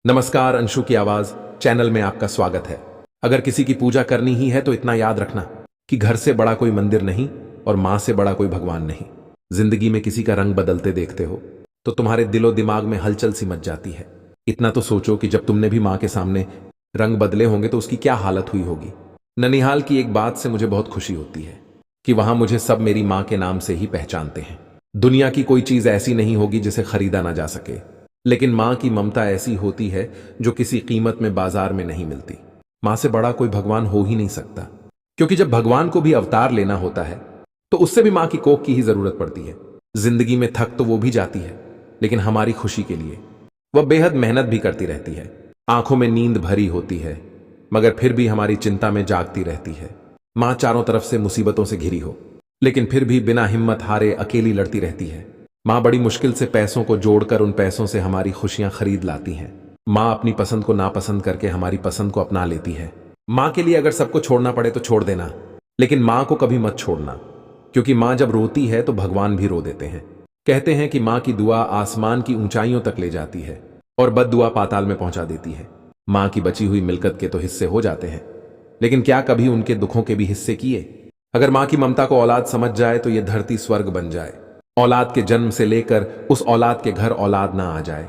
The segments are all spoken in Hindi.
नमस्कार, अंशु की आवाज चैनल में आपका स्वागत है। अगर किसी की पूजा करनी ही है तो इतना याद रखना कि घर से बड़ा कोई मंदिर नहीं और मां से बड़ा कोई भगवान नहीं। जिंदगी में किसी का रंग बदलते देखते हो तो तुम्हारे दिलो दिमाग में हलचल सी मच जाती है। इतना तो सोचो कि जब तुमने भी मां के सामने रंग बदले होंगे तो उसकी क्या हालत हुई होगी। ननिहाल की एक बात से मुझे बहुत खुशी होती है कि वहां मुझे सब मेरी मां के नाम से ही पहचानते हैं। दुनिया की कोई चीज ऐसी नहीं होगी जिसे खरीदा ना जा सके, लेकिन मां की ममता ऐसी होती है जो किसी कीमत में बाजार में नहीं मिलती। मां से बड़ा कोई भगवान हो ही नहीं सकता, क्योंकि जब भगवान को भी अवतार लेना होता है तो उससे भी मां की कोख की ही जरूरत पड़ती है। जिंदगी में थक तो वो भी जाती है, लेकिन हमारी खुशी के लिए वह बेहद मेहनत भी करती रहती है। आंखों में नींद भरी होती है, मगर फिर भी हमारी चिंता में जागती रहती है। मां चारों तरफ से मुसीबतों से घिरी हो, लेकिन फिर भी बिना हिम्मत हारे अकेली लड़ती रहती है। मां बड़ी मुश्किल से पैसों को जोड़कर उन पैसों से हमारी खुशियां खरीद लाती हैं। मां अपनी पसंद को नापसंद करके हमारी पसंद को अपना लेती है। मां के लिए अगर सबको छोड़ना पड़े तो छोड़ देना, लेकिन मां को कभी मत छोड़ना, क्योंकि मां जब रोती है तो भगवान भी रो देते हैं। कहते हैं कि मां की दुआ आसमान की ऊंचाइयों तक ले जाती है और बद्दुआ पाताल में पहुंचा देती है। मां की बची हुई मिल्कत के तो हिस्से हो जाते हैं, लेकिन क्या कभी उनके दुखों के भी हिस्से किए? अगर मां की ममता को औलाद समझ जाए तो यह धरती स्वर्ग बन जाए। औलाद के जन्म से लेकर उस औलाद के घर औलाद ना आ जाए,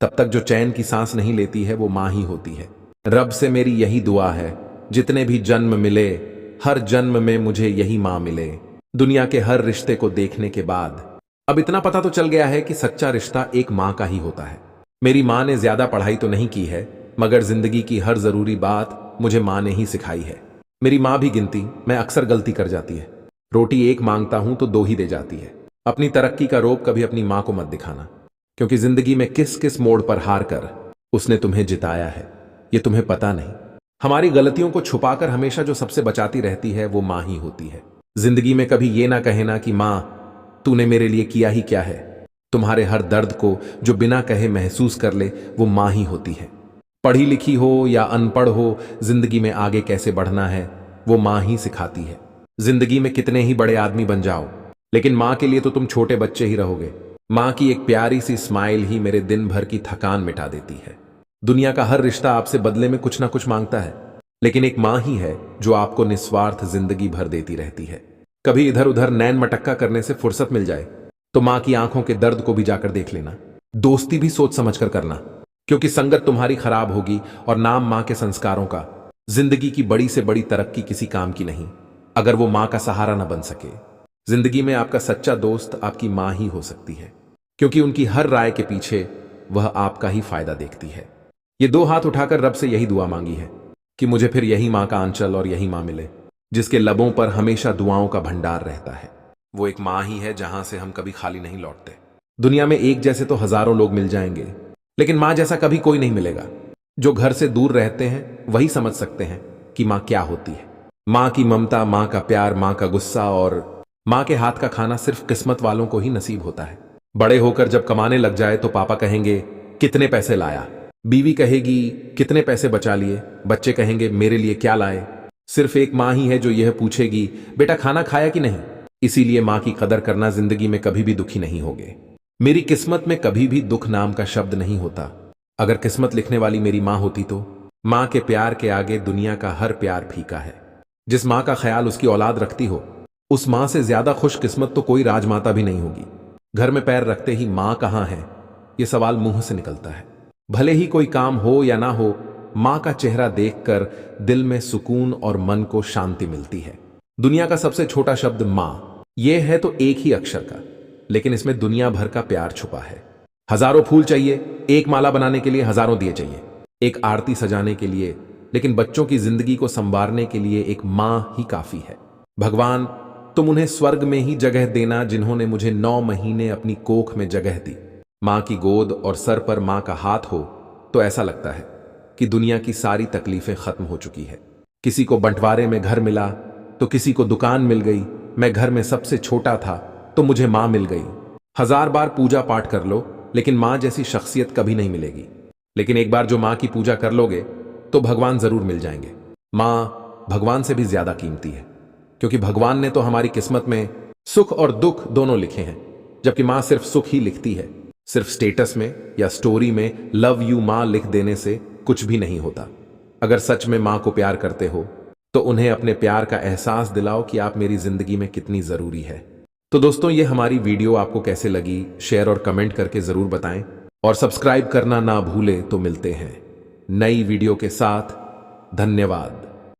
तब तक जो चैन की सांस नहीं लेती है वो मां ही होती है। रब से मेरी यही दुआ है, जितने भी जन्म मिले हर जन्म में मुझे यही मां मिले। दुनिया के हर रिश्ते को देखने के बाद अब इतना पता तो चल गया है कि सच्चा रिश्ता एक मां का ही होता है। मेरी मां ने ज्यादा पढ़ाई तो नहीं की है, मगर जिंदगी की हर जरूरी बात मुझे मां ने ही सिखाई है। मेरी मां भी गिनती में अक्सर गलती कर जाती है। रोटी एक मांगता हूं तो दो ही दे जाती है। अपनी तरक्की का रोब कभी अपनी मां को मत दिखाना, क्योंकि जिंदगी में किस किस मोड़ पर हार कर उसने तुम्हें जिताया है ये तुम्हें पता नहीं। हमारी गलतियों को छुपाकर हमेशा जो सबसे बचाती रहती है वो मां ही होती है। जिंदगी में कभी ये ना कहना कि मां तूने मेरे लिए किया ही क्या है। तुम्हारे हर दर्द को जो बिना कहे महसूस कर ले वो मां ही होती है। पढ़ी लिखी हो या अनपढ़ हो, जिंदगी में आगे कैसे बढ़ना है वो मां ही सिखाती है। जिंदगी में कितने ही बड़े आदमी बन जाओ, लेकिन मां के लिए तो तुम छोटे बच्चे ही रहोगे। मां की एक प्यारी सी स्माइल ही मेरे दिन भर की थकान मिटा देती है। दुनिया का हर रिश्ता आपसे बदले में कुछ ना कुछ मांगता है, लेकिन एक मां ही है जो आपको निस्वार्थ जिंदगी भर देती रहती है। कभी इधर उधर नैन मटक्का करने से फुर्सत मिल जाए तो मां की आंखों के दर्द को भी जाकर देख लेना। दोस्ती भी सोच समझकर करना, क्योंकि संगत तुम्हारी खराब होगी और नाम मां के संस्कारों का। जिंदगी की बड़ी से बड़ी तरक्की किसी काम की नहीं अगर वो मां का सहारा न बन सके। जिंदगी में आपका सच्चा दोस्त आपकी मां ही हो सकती है, क्योंकि उनकी हर राय के पीछे वह आपका ही फायदा देखती है। ये दो हाथ उठाकर रब से यही दुआ मांगी है कि मुझे फिर यही मां का आंचल और यही मां मिले, जिसके लबों पर हमेशा दुआओं का भंडार रहता है। वो एक मां ही है जहां से हम कभी खाली नहीं लौटते। दुनिया में एक जैसे तो हजारों लोग मिल जाएंगे, लेकिन मां जैसा कभी कोई नहीं मिलेगा। जो घर से दूर रहते हैं वही समझ सकते हैं कि मां क्या होती है। मां की ममता, मां का प्यार, मां का गुस्सा और मां के हाथ का खाना सिर्फ किस्मत वालों को ही नसीब होता है। बड़े होकर जब कमाने लग जाए तो पापा कहेंगे कितने पैसे लाया, बीवी कहेगी कितने पैसे बचा लिए, बच्चे कहेंगे मेरे लिए क्या लाए। सिर्फ एक मां ही है जो यह पूछेगी बेटा खाना खाया कि नहीं। इसीलिए मां की कदर करना, जिंदगी में कभी भी दुखी नहीं होगे। मेरी किस्मत में कभी भी दुख नाम का शब्द नहीं होता। अगर किस्मत लिखने वाली मेरी मां होती तो मां के प्यार के आगे दुनिया का हर प्यार फीका है। जिस मां का ख्याल उसकी औलाद रखती हो, उस मां से ज्यादा खुशकिस्मत तो कोई राजमाता भी नहीं होगी। घर में पैर रखते ही मां कहां है यह सवाल मुंह से निकलता है। भले ही कोई काम हो या ना हो, मां का चेहरा देखकर दिल में सुकून और मन को शांति मिलती है। दुनिया का सबसे छोटा शब्द मां यह है तो एक ही अक्षर का, लेकिन इसमें दुनिया भर का प्यार छुपा है। हजारों फूल चाहिए, एक माला बनाने के लिए हजारों दिए चाहिए, एक आरती सजाने के लिए, लेकिन बच्चों की जिंदगी को संवारने के लिए एक मां ही काफी है। भगवान तुम उन्हें स्वर्ग में ही जगह देना जिन्होंने मुझे 9 महीने अपनी कोख में जगह दी। मां की गोद और सर पर मां का हाथ हो तो ऐसा लगता है कि दुनिया की सारी तकलीफें खत्म हो चुकी है। किसी को बंटवारे में घर मिला तो किसी को दुकान मिल गई। मैं घर में सबसे छोटा था तो मुझे मां मिल गई। हजार बार पूजा पाठ कर लो, लेकिन मां जैसी शख्सियत कभी नहीं मिलेगी। लेकिन एक बार जो मां की पूजा कर लोगे तो भगवान जरूर मिल जाएंगे। मां भगवान से भी ज्यादा कीमती है, क्योंकि भगवान ने तो हमारी किस्मत में सुख और दुख दोनों लिखे हैं, जबकि मां सिर्फ सुख ही लिखती है। सिर्फ स्टेटस में या स्टोरी में लव यू माँ लिख देने से कुछ भी नहीं होता। अगर सच में माँ को प्यार करते हो तो उन्हें अपने प्यार का एहसास दिलाओ कि आप मेरी जिंदगी में कितनी जरूरी है। तो दोस्तों, ये हमारी वीडियो आपको कैसे लगी, शेयर और कमेंट करके जरूर बताएं और सब्सक्राइब करना ना भूलें। तो मिलते हैं नई वीडियो के साथ। धन्यवाद।